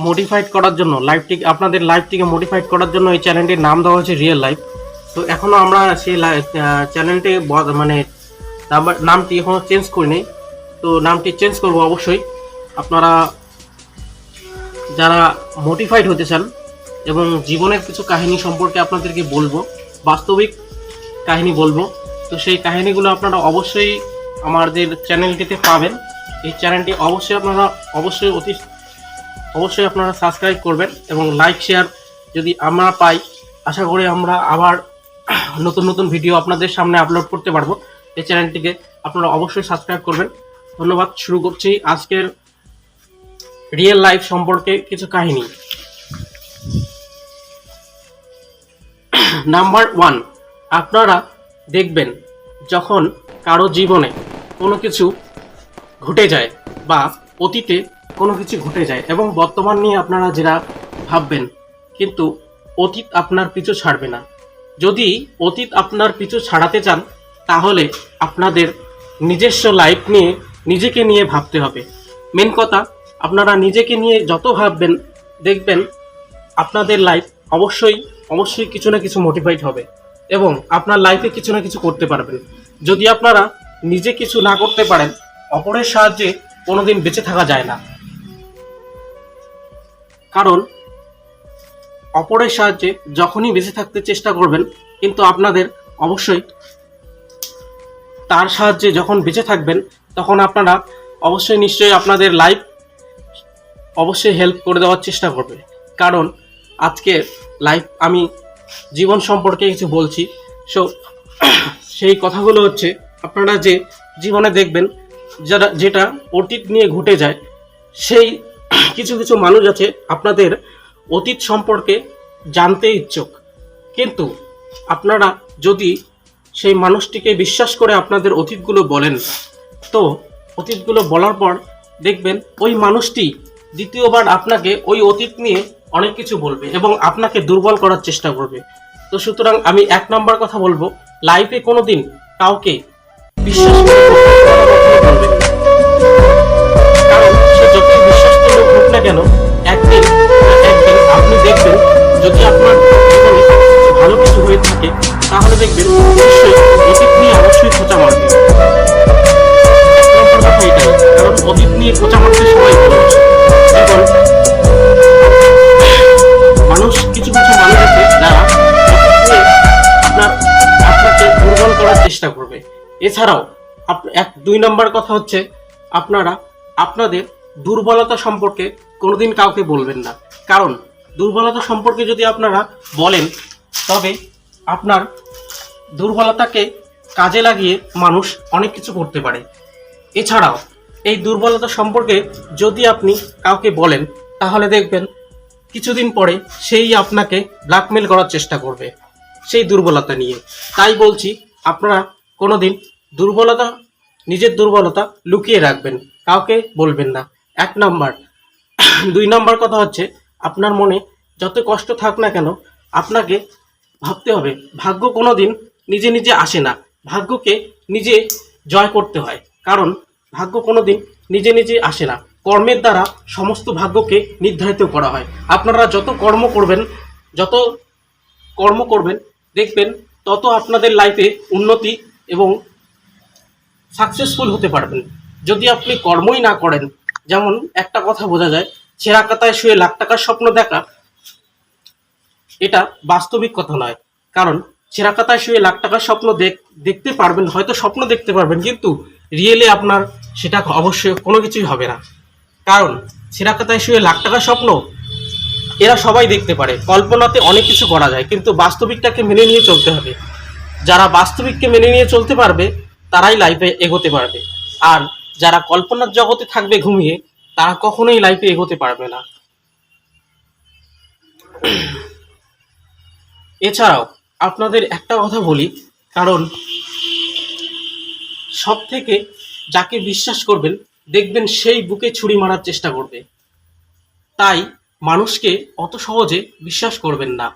Modified করার জন্য আপনাদের লাইফটিকে মডিফাইড করার জন্য এই চ্যানেলটির নাম দেওয়া হয়েছে রিয়েল লাইফ। তো এখনো আমরা সেই চ্যানেলটি মানে নামটি এখনো চেঞ্জ করিনি। তো নামটি চেঞ্জ করব অবশ্যই। আপনারা যারা মোটিফাইড হতে চান এবং জীবনের কিছু কাহিনী সম্পর্কে আপনাদেরকে বলবো, বাস্তবিক কাহিনী বলবো, তো সেই কাহিনীগুলো আপনারা অবশ্যই আমাদের চ্যানেলটিতে পাবেন। এই চ্যানেলটি অবশ্যই আপনারা সাবস্ক্রাইব করবেন এবং লাইক শেয়ার যদি আমরা পাই, আশা করি আমরা আবার নতুন নতুন ভিডিও আপনাদের সামনে আপলোড করতে পারবো। এই চ্যানেলটিকে আপনারা অবশ্যই সাবস্ক্রাইব করবেন। ধন্যবাদ। শুরু করছি আজকের রিয়েল লাইফ সম্পর্কে কিছু কাহিনী। নাম্বার 1, আপনারা দেখবেন যখন কারো জীবনে কোনো কিছু ঘটে যায় বা অতীতে কোনো কিছু ঘটে যায় এবং বর্তমান নিয়ে আপনারা যেটা ভাববেন, কিন্তু অতীত আপনার পিছু ছাড়বে না। যদি অতীত আপনার পিছু ছাড়াতে চান তাহলে আপনাদের নিজস্ব লাইফ নিয়ে নিজেকে নিয়ে ভাবতে হবে। মেন কথা, আপনারা নিজেকে নিয়ে যত ভাববেন দেখবেন আপনাদের লাইফ অবশ্যই কিছু না কিছু মোটিভেট হবে এবং আপনার লাইফে কিছু না কিছু করতে পারবেন। যদি আপনারা নিজে কিছু না করতে পারেন, অপরের সাহায্যে কোনোদিন বেঁচে থাকা যায় না। কারণ অপরের সাহায্যে যখনই বেঁচে থাকতে চেষ্টা করবেন, কিন্তু আপনাদের অবশ্যই তার সাহায্যে যখন বেঁচে থাকবেন তখন আপনারা নিশ্চয়ই আপনাদের লাইফ অবশ্যই হেল্প করে দেওয়ার চেষ্টা করবে। কারণ আজকে আমি জীবন সম্পর্কে কিছু বলছি। সেই কথাগুলো হচ্ছে, আপনারা যে জীবনে দেখবেন যেটা অতীত নিয়ে ঘটে যায়, সেই কিছু কিছু মানুষ আছে আপনাদের অতীত সম্পর্কে জানতে ইচ্ছুক, কিন্তু আপনারা যদি সেই মানুষটিকে বিশ্বাস করে আপনাদের অতীতগুলো বলেন, তো অতীতগুলো বলার পর দেখবেন ওই মানুষটি দ্বিতীয়বার আপনাকে ওই অতীত নিয়ে অনেক কিছু বলবে এবং আপনাকে দুর্বল করার চেষ্টা করবে। তো সুতরাং আমি 1 নম্বর কথা বলবো, লাইফে কোনোদিন কাউকে বিশ্বাস করে বলবেন না। কারণ সে যতই বিশ্বস্ত লোক হোক না কেন, একদিন আপনি দেখবেন যদি আপনার জীবনে ভালো কিছু হয়ে থাকে তাহলে দেখবেন অবশ্যই অতীত নিয়ে খোঁচা মারবে। 1 নম্বর কথা এটাই, কারণ অতীত নিয়ে খোঁচা মারতে সবাই ভালোবাসে। এবং কিছু মানুষ আছে যারা আপনাকে দুর্বল করার চেষ্টা করবে। এছাড়াও 2 নম্বর কথা হচ্ছে, আপনারা আপনাদের দুর্বলতা সম্পর্কে কোনোদিন কাউকে বলবেন না। কারণ দুর্বলতা সম্পর্কে যদি আপনারা বলেন, তবে আপনার দুর্বলতাকে কাজে লাগিয়ে মানুষ অনেক কিছু করতে পারে। এছাড়াও এই দুর্বলতা সম্পর্কে যদি আপনি কাউকে বলেন, তাহলে দেখবেন কিছুদিন পরে সেই আপনাকে ব্ল্যাকমেল করার চেষ্টা করবে সেই দুর্বলতা নিয়ে। তাই বলছি, আপনারা কোনোদিন নিজের দুর্বলতা লুকিয়ে রাখবেন, কাউকে বলবেন না। 1 নম্বর। 2 নম্বর কথা হচ্ছে, আপনার মনে যত কষ্ট থাক না কেন, আপনাকে ভাবতে হবে ভাগ্য কোনোদিন নিজে নিজে আসে না, ভাগ্যকে নিজে জয় করতে হয়। কারণ ভাগ্য কোনোদিন নিজে নিজে আসে না, কর্মের দ্বারা সমস্ত ভাগ্যকে নির্ধারিত করা হয়। আপনারা যত কর্ম করবেন দেখবেন তত আপনাদের লাইফে উন্নতি এবং সাকসেসফুল হতে পারবেন। যদি আপনি কর্মই না করেন, যেমন একটা কথা বোঝা যায়, ছেঁড়া কাতায় শুয়ে লাখ টাকার স্বপ্ন দেখা, এটা বাস্তবিক কথা নয়। কারণ ছেঁড়া কাতায় শুয়ে লাখ টাকার স্বপ্ন দেখতে পারবেন, হয়তো স্বপ্ন দেখতে পারবেন, কিন্তু রিয়েলি আপনার সেটা অবশ্যই কোনো কিছুই হবে না। কারণ ছেঁড়া কাতায় শুয়ে লাখ টাকার স্বপ্ন এরা সবাই দেখতে পারে, কল্পনাতে অনেক কিছু করা যায়, কিন্তু বাস্তবিকটাকে মেনে নিয়ে চলতে হবে। যারা বাস্তবিককে মেনে নিয়ে চলতে পারবে তারাই লাইফে এগোতে পারবে, আর যারা কল্পনার জগতে থাকবে ঘুমিয়ে, তারা কখনোই লাইফে এগোতে পারবে না। এছাড়াও আপনাদের একটা কথা বলি, কারণ সব থেকে যাকে বিশ্বাস করবেন দেখবেন সেই বুকে ছুরি মারার চেষ্টা করবে। তাই মানুষকে অত সহজে বিশ্বাস করবেন না।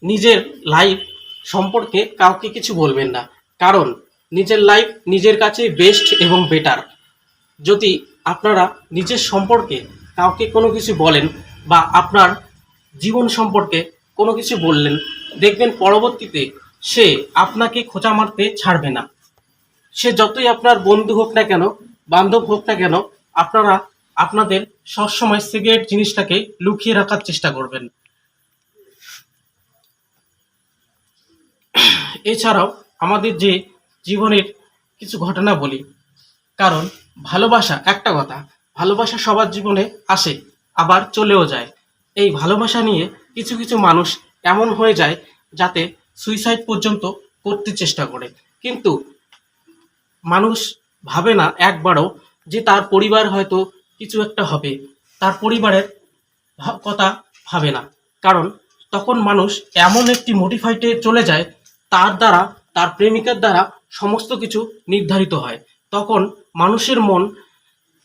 নিজের লাইফ সম্পর্কে কাউকে কিছু বলবেন না, কারণ নিজের লাইফ নিজের কাছে বেস্ট এবং বেটার। যদি আপনারা নিজের সম্পর্কে কাউকে কোনো কিছু বলেন বা আপনার জীবন সম্পর্কে কোনো কিছু বললেন, দেখবেন পরবর্তীতে সে আপনাকে খোঁচা মারতে ছাড়বে না। সে যতই আপনার বন্ধু হোক না কেন, বান্ধব হোক না কেন, আপনারা আপনাদের সবসময় সিগারেট জিনিসটাকে লুকিয়ে রাখার চেষ্টা করবেন। এছাড়াও আমাদের যে জীবনের কিছু ঘটনা বলি, কারণ ভালোবাসা একটা কথা, ভালোবাসা সবার জীবনে আসে আবার চলেও যায়। এই ভালোবাসা নিয়ে কিছু কিছু মানুষ এমন হয়ে যায় যাতে সুইসাইড পর্যন্ত করতে চেষ্টা করে, কিন্তু মানুষ ভাবে না একবারও যে তার পরিবার হয়তো কিছু একটা হবে, তার পরিবারের কথা ভাবে না। কারণ তখন মানুষ এমন একটি মোটিফাইটে চলে যায়, তার দ্বারা, তার প্রেমিকার দ্বারা সমস্ত কিছু নির্ধারিত হয়। তখন মানুষের মন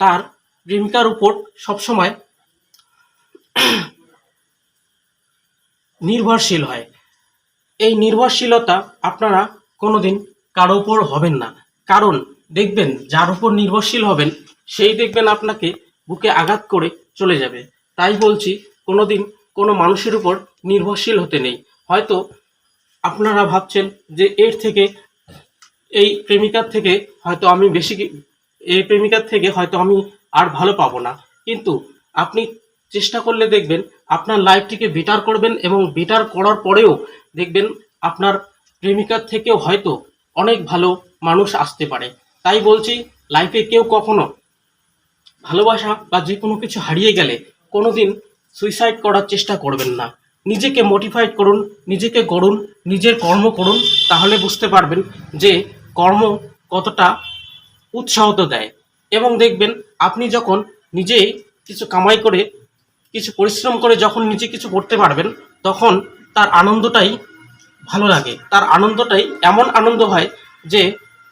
তার প্রেমিকার উপর সবসময় নির্ভরশীল হয়। এই নির্ভরশীলতা আপনারা কোনোদিন কারো উপর হবেন না। কারণ দেখবেন যার উপর নির্ভরশীল হবেন সেই দেখবেন আপনাকে বুকে আঘাত করে চলে যাবে। তাই বলছি, কোনোদিন কোনো মানুষের উপর নির্ভরশীল হতে নেই। হয়তো আপনারা ভাবছেন যে এই প্রেমিকার থেকে হয়তো আমি এই প্রেমিকার থেকে হয়তো আমি আর ভালো পাবো না, কিন্তু আপনি চেষ্টা করলে দেখবেন আপনার লাইফটিকে বেটার করবেন, এবং বেটার করার পরেও দেখবেন আপনার প্রেমিকার থেকেও হয়তো অনেক ভালো মানুষ আসতে পারে। তাই বলছি, লাইফে কেউ কখনো ভালোবাসা বা যে কোনো কিছু হারিয়ে গেলে কোনোদিন সুইসাইড করার চেষ্টা করবেন না। নিজেকে মোটিফাইড করুন, নিজেকে গড়ুন, নিজের কর্ম করুন, তাহলে বুঝতে পারবেন যে কর্ম কতটা উৎসাহ দেয়। এবং দেখবেন আপনি যখন নিজে কিছু কামাই করে, কিছু পরিশ্রম করে যখন নিজে কিছু করতে পারবেন, তখন তার আনন্দটাই ভালো লাগে। তার আনন্দটাই এমন আনন্দ হয় যে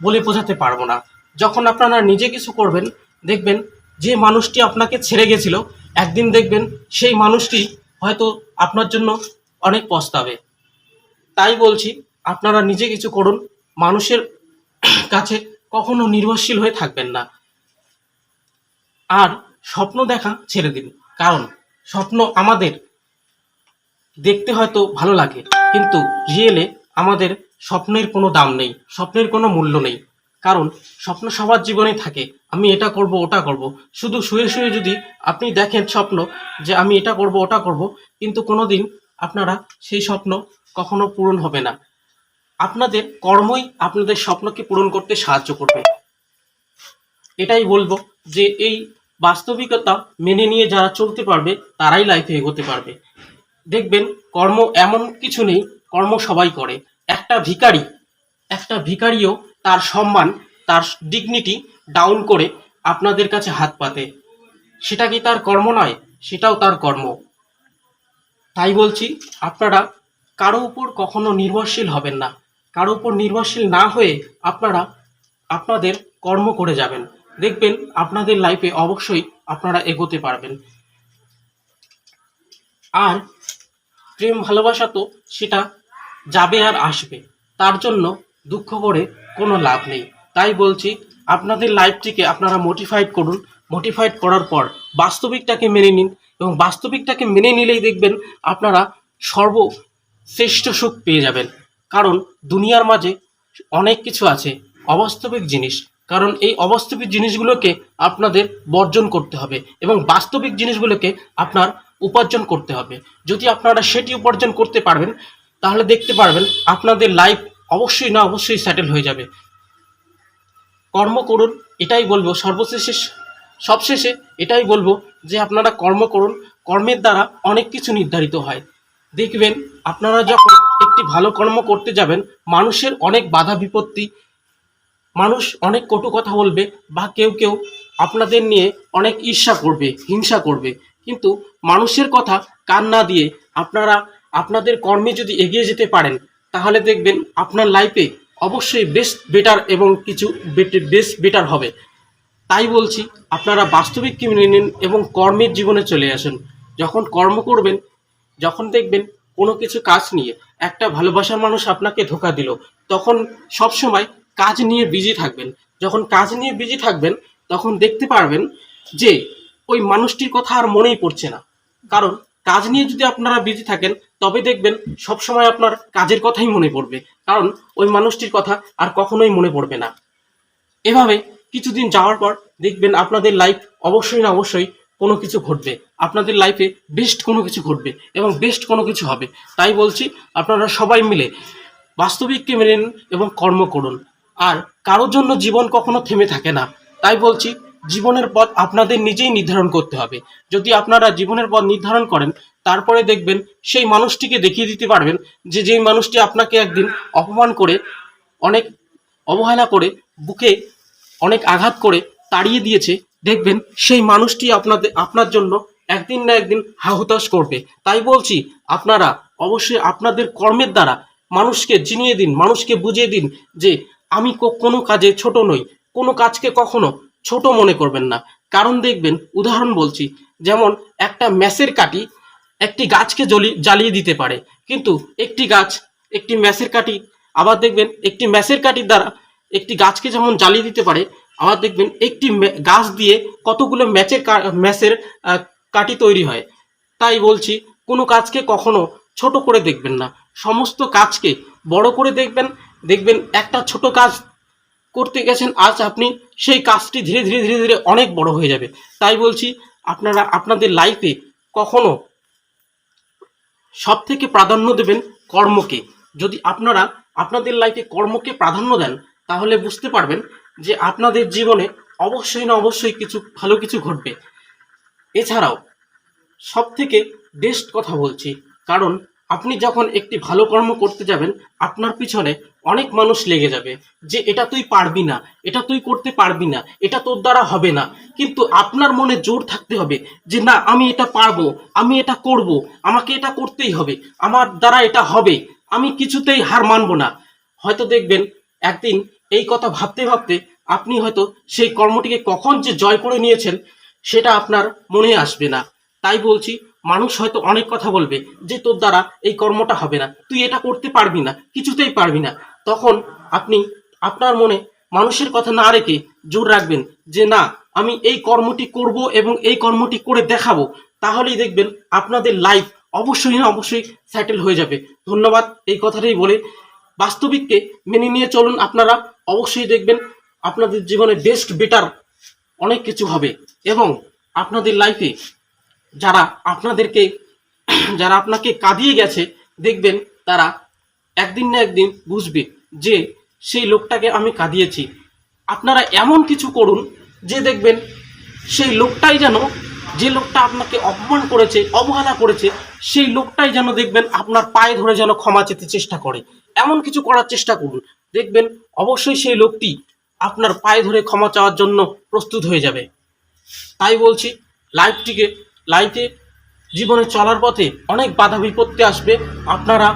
বলে বোঝাতে পারবো না। যখন আপনারা নিজে কিছু করবেন, দেখবেন যে মানুষটি আপনাকে ছেড়ে গেছিল, একদিন দেখবেন সেই মানুষটি হয়তো আপনার জন্য অনেক পস্তাবে। তাই বলছি, আপনারা নিজে কিছু করুন, মানুষের কাছে কখনো নির্ভরশীল হয়ে থাকবেন না। আর স্বপ্ন দেখা ছেড়ে দিন, কারণ স্বপ্ন আমাদের দেখতে হয়তো ভালো লাগে, কিন্তু রিয়েলে আমাদের স্বপ্নের কোনো দাম নেই, স্বপ্নের কোনো মূল্য নেই। কারণ স্বপ্ন সবার জীবনে থাকে, আমি এটা করব ওটা করব। শুধু শুয়ে শুয়ে যদি আপনি দেখেন স্বপ্ন যে আমি এটা করব ওটা করব, কিন্তু কোনোদিন আপনারা সেই স্বপ্ন কখনো পূরণ হবে না। আপনাদের কর্মই আপনাদের স্বপ্নকে পূরণ করতে সাহায্য করবে। এটাই বলবো যে এই বাস্তবিকতা মেনে নিয়ে যারা চলতে পারবে তারাই লাইফে এগোতে পারবে। দেখবেন কর্ম এমন কিছু নেই, কর্ম সবাই করে। একটা ভিখারিও তার সম্মান, তার ডিগনিটি ডাউন করে আপনাদের কাছে হাত পাতে। সেটা কি তার কর্ম নয়? সেটাও তার কর্ম। তাই বলছি, আপনারা কারো উপর কখনো নির্ভরশীল হবেন না। কারো উপর নির্ভরশীল না হয়ে আপনারা আপনাদের কর্ম করে যাবেন, দেখবেন আপনাদের লাইফে অবশ্যই আপনারা এগোতে পারবেন। আর প্রেম ভালোবাসা তো সেটা যাবে আর আসবে, তার জন্য দুঃখ করে কোনো লাভ নেই। তাই বলছি, আপনাদের লাইফটিকে আপনারা মোটিফাইড করুন। মোটিফাইড করার পর বাস্তবিকটাকে মেনে নিন, এবং বাস্তবিকটাকে মেনে নিলেই দেখবেন আপনারা সর্বশ্রেষ্ঠ সুখ পেয়ে যাবেন। কারণ দুনিয়ার মাঝে অনেক কিছু আছে অবাস্তবিক জিনিস, কারণ এই অবাস্তবিক জিনিসগুলোকে আপনাদের বর্জন করতে হবে, এবং বাস্তবিক জিনিসগুলোকে আপনার উপার্জন করতে হবে। যদি আপনারা সেটি উপার্জন করতে পারবেন, তাহলে দেখতে পারবেন আপনাদের লাইফ অবশ্যই না অবশ্যই সেটেল হয়ে যাবে। কর্ম করুন, এটাই বলবো সবশেষে এটাই বলবো যে আপনারা কর্ম করুন। কর্মের দ্বারা অনেক কিছু নির্ধারিত হয়। দেখবেন আপনারা যখন একটি ভালো কর্ম করতে যাবেন, মানুষের অনেক বাধা বিপত্তি, মানুষ অনেক কটু কথা বলবে, বা কেউ কেউ আপনাদের নিয়ে অনেক ঈর্ষা করবে, হিংসা করবে, কিন্তু মানুষের কথা কান না দিয়ে আপনারা আপনাদের কর্মে যদি এগিয়ে যেতে পারেন, তাহলে দেখবেন আপনার লাইফে অবশ্যই বেটার এবং কিছু বেটার হবে। তাই বলছি, আপনারা বাস্তবিককে মেনে নিন এবং কর্মের জীবনে চলে আসুন। যখন কর্ম করবেন, যখন দেখবেন কোনো কিছু কাজ নিয়ে একটা ভালোবাসার মানুষ আপনাকে ধোঁকা দিল, তখন সবসময় কাজ নিয়ে বিজি থাকবেন। যখন কাজ নিয়ে বিজি থাকবেন, তখন দেখতে পারবেন যে ওই মানুষটির কথা আর মনেই পড়ছে না। কারণ কাজ নিয়ে যদি আপনারা বিজি থাকেন তবে দেখবেন সবসময় আপনার কাজের কথাই মনে পড়বে, কারণ ওই মানুষটির কথা আর কখনোই মনে পড়বে না। এভাবে কিছুদিন যাওয়ার পর দেখবেন আপনাদের লাইফ অবশ্যই না অবশ্যই কোনো কিছু ঘটবে, আপনাদের লাইফে বেস্ট কোনো কিছু ঘটবে এবং বেস্ট কোনো কিছু হবে। তাই বলছি, আপনারা সবাই মিলে বাস্তবিককে মেনে নিন এবং কর্ম করুন। আর কারোর জন্য জীবন কখনো থেমে থাকে না। তাই বলছি, জীবনের পথ আপনাদের নিজেই নির্ধারণ করতে হবে। যদি আপনারা জীবনের পথ নির্ধারণ করেন, তারপরে দেখবেন সেই মানুষটিকে দেখিয়ে দিতে পারবেন যে যেই মানুষটি আপনাকে একদিন অপমান করে, অনেক অবহেলা করে, বুকে অনেক আঘাত করে তাড়িয়ে দিয়েছে, দেখবেন সেই মানুষটি আপনার জন্য একদিন না একদিন হাহুতাশ করবে। তাই বলছি, আপনারা অবশ্যই আপনাদের কর্মের দ্বারা মানুষকে চিনিয়ে দিন, মানুষকে বুঝিয়ে দিন যে আমি কোনো কাজে ছোট নই। কোনো কাজকে কখনো ছোট মনে করবেন না। কারণ দেখবেন, উদাহরণ বলছি, যেমন একটা ম্যাচের কাঠি একটি গাছকে জ্বালিয়ে দিতে পারে, কিন্তু একটি ম্যাচের কাঠি আবার দেখবেন একটি ম্যাচের কাঠির দ্বারা একটি গাছকে যেমন জ্বালিয়ে দিতে পারে, আবার দেখবেন একটি গাছ দিয়ে কতগুলো ম্যাচের কাঠি তৈরি হয়। তাই বলছি, কোনো কাজকে কখনো ছোট করে দেখবেন না, সমস্ত কাজকে বড় করে দেখবেন। দেখবেন একটা ছোট কাজ করতে গেছেন আজ আপনি, সেই কাজটি ধীরে ধীরে ধীরে ধীরে অনেক বড় হয়ে যাবে। তাই বলছি, আপনারা আপনাদের লাইফে কখনো সব থেকে প্রাধান্য দেবেন কর্মকে। যদি আপনারা আপনাদের লাইফে কর্মকে প্রাধান্য দেন, তাহলে বুঝতে পারবেন যে আপনাদের জীবনে অবশ্যই না অবশ্যই কিছু ভালো কিছু ঘটবে। এছাড়াও সব থেকে বেস্ট কথা বলছি, কারণ আপনি যখন একটি ভালো কর্ম করতে যাবেন, আপনার পিছনে অনেক মানুষ লেগে যাবে যে এটা তুই পারবি না, এটা তুই করতে পারবি না, এটা তোর দ্বারা হবে না। কিন্তু আপনার মনে জোর থাকতে হবে যে না, আমি এটা পারবো, আমি এটা করব, আমাকে এটা করতেই হবে, আমার দ্বারা এটা হবে, আমি কিছুতেই হার মানব না। হয়তো দেখবেন একদিন এই কথা ভাবতে ভাবতে আপনি হয়তো সেই কর্মটিকে কখন যে জয় করে নিয়েছেন সেটা আপনার মনে আসবে না। তাই বলছি, মানুষ হয়তো অনেক কথা বলবে যে তোর দ্বারা এই কর্মটা হবে না, তুই এটা করতে পারবি না, কিছুতেই পারবি না। তখন আপনি আপনার মনে মানুষের কথা না রেখে জোর রাখবেন যে না, আমি এই কর্মটি করব এবং এই কর্মটি করে দেখাবো। তাহলেই দেখবেন আপনাদের লাইফ অবশ্যই না অবশ্যই সেটেল হয়ে যাবে। ধন্যবাদ। এই কথাটাই বলে বাস্তবিককে মেনে নিয়ে চলুন। আপনারা অবশ্যই দেখবেন আপনাদের জীবনে বেস্ট বেটার অনেক কিছু হবে এবং আপনাদের লাইফে যারা আপনাকে কাঁদিয়ে গেছে, দেখবেন তারা একদিন না একদিন বুঝবে যে সেই লোকটাকে আমি কাঁদিয়েছি। আপনারা এমন কিছু করুন যে দেখবেন সেই লোকটাই যেন, যে লোকটা আপনাকে অপমান করেছে, অবহেলা করেছে, সেই লোকটাই যেন দেখবেন আপনার পায়ে ধরে যেন ক্ষমা চেতে চেষ্টা করে। এমন কিছু করার চেষ্টা করুন, দেখবেন অবশ্যই সেই লোকটি আপনার পায়ে ধরে ক্ষমা চাওয়ার জন্য প্রস্তুত হয়ে যাবে। তাই বলছি, লাইফে জীবনে চলার পথে অনেক বাধা বিপত্তি আসবে। আপনারা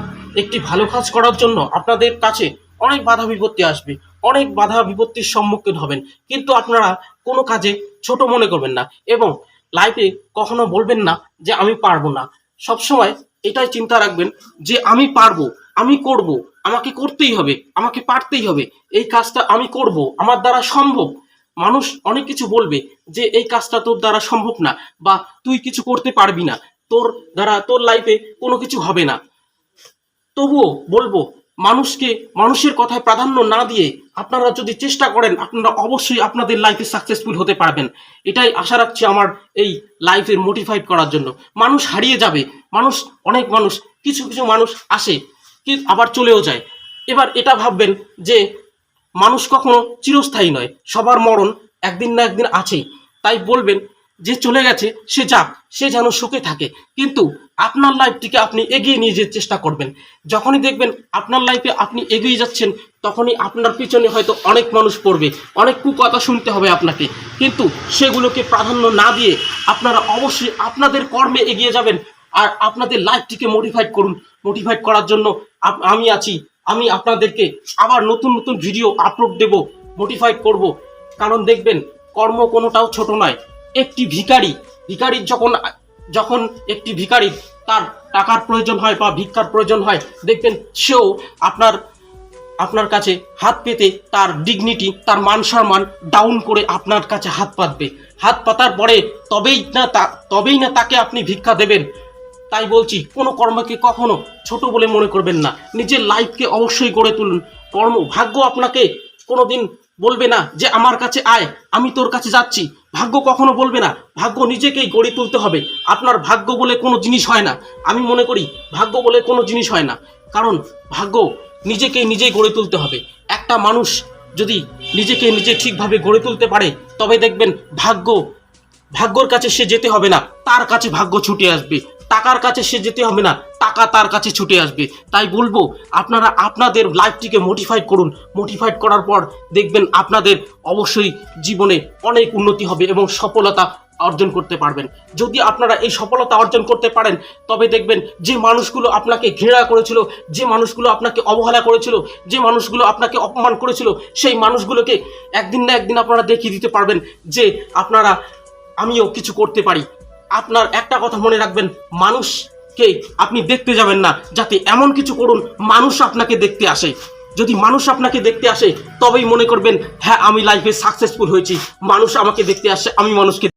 একটি ভালো কাজ করার জন্য আপনাদের কাছে অনেক বাধা বিপত্তি আসবে, অনেক বাধা বিপত্তির সম্মুখীন হবেন, কিন্তু আপনারা কোনো কাজে ছোট মনে করবেন না এবং লাইফে কখনো বলবেন না যে আমি পারবো না। সবসময় এটাই চিন্তা রাখবেন যে আমি পারবো, আমি করব, আমাকে করতেই হবে, আমাকে পারতেই হবে, এই কাজটা আমি করব, আমার দ্বারা সম্ভব। মানুষ অনেক কিছু বলবে যে এই কাজটা তোর দ্বারা সম্ভব না, বা তুই কিছু করতে পারবি না, তোর লাইফে কোনো কিছু হবে না। তবুও বলবো, মানুষের কথায় প্রাধান্য না দিয়ে আপনারা যদি চেষ্টা করেন, আপনারা অবশ্যই আপনাদের লাইফে সাকসেসফুল হতে পারবেন। এটাই আশা রাখছি আমার এই লাইফের মোটিফাইড করার জন্য। মানুষ হারিয়ে যাবে, অনেক মানুষ, কিছু কিছু মানুষ আসে কি আবার চলেও যায়। এবার এটা ভাববেন যে মানুষ কখনো চিরস্থায়ী নয়, সবার মরণ একদিন না একদিন আছেই। তাই বলবেন যে চলে গেছে সে যাক, সে যেন সুখে থাকে, কিন্তু আপনার লাইফটিকে আপনি এগিয়ে নিয়ে যেতে চেষ্টা করবেন। যখনই দেখবেন আপনার লাইফে আপনি এগিয়ে যাচ্ছেন, তখনই আপনার পিছনে হয়তো অনেক মানুষ পড়বে, অনেক কুকথা শুনতে হবে আপনাকে, কিন্তু সেগুলোকে প্রাধান্য না দিয়ে আপনারা অবশ্যই আপনাদের কর্মে এগিয়ে যাবেন। আর আপনাদের লাইফটিকে মোটিফাইড করার জন্য আমি আছি। আমি আপনাদেরকে আবার নতুন নতুন ভিডিও আপলোড দেব, মোটিফাইড করব। কারণ দেখবেন কর্ম কোনোটাও ছোট নয়। একটি ভিখারির যখন একটি ভিখারির তার টাকার প্রয়োজন হয় বা ভিক্ষার প্রয়োজন হয়, দেখবেন সেও আপনার কাছে হাত পেতে তার ডিগনিটি, তার মান সম্মান ডাউন করে আপনার কাছে হাত পাতবে। হাত পাতার পরে তবেই না তাকে আপনি ভিক্ষা দেবেন। তাই বলছি, কোনো কর্মকে কখনো ছোট বলে মনে করবেন না। নিজের লাইফকে অবশ্যই গড়ে তুলুন। ভাগ্য আপনাকে কোনোদিন বলবে না যে আমার কাছে আয়, আমি তোর কাছে যাচ্ছি। ভাগ্য কখনো বলবে না। ভাগ্য নিজেকেই গড়ে তুলতে হবে। আপনার ভাগ্য বলে কোনো জিনিস হয় না। আমি মনে করি ভাগ্য বলে কোনো জিনিস হয় না, কারণ ভাগ্য নিজেই গড়ে তুলতে হবে। একটা মানুষ যদি নিজে ঠিকভাবে গড়ে তুলতে পারে, তবে দেখবেন ভাগ্যর কাছে সে যেতে হবে না, তার কাছে ভাগ্য ছুটে আসবে। টাকার কাছে সে যেতে হবে না, টাকা তার কাছে ছুটে আসবে। তাই বলবো, আপনারা আপনাদের লাইফটিকে মোটিফাইড করুন। মোটিফাইড করার পর দেখবেন আপনাদের অবশ্যই জীবনে অনেক উন্নতি হবে এবং সফলতা অর্জন করতে পারবেন। যদি আপনারা এই সফলতা অর্জন করতে পারেন, তবে দেখবেন যে মানুষগুলো আপনাকে ঘৃণা করেছিল, যে মানুষগুলো আপনাকে অবহেলা করেছিল, যে মানুষগুলো আপনাকে অপমান করেছিল, সেই মানুষগুলোকে একদিন না একদিন আপনারা দেখিয়ে দিতে পারবেন যে আমিও কিছু করতে পারি। আপনার একটা কথা মনে রাখবেন, মানুষকে আপনি দেখতে যাবেন না, যাতে এমন কিছু করুন মানুষ আপনাকে দেখতে আসে। যদি মানুষ আপনাকে দেখতে আসে, তবেই মনে করবেন হ্যাঁ, আমি লাইফে সাকসেসফুল হয়েছি। মানুষ আমাকে দেখতে আসে, আমি মানুষকে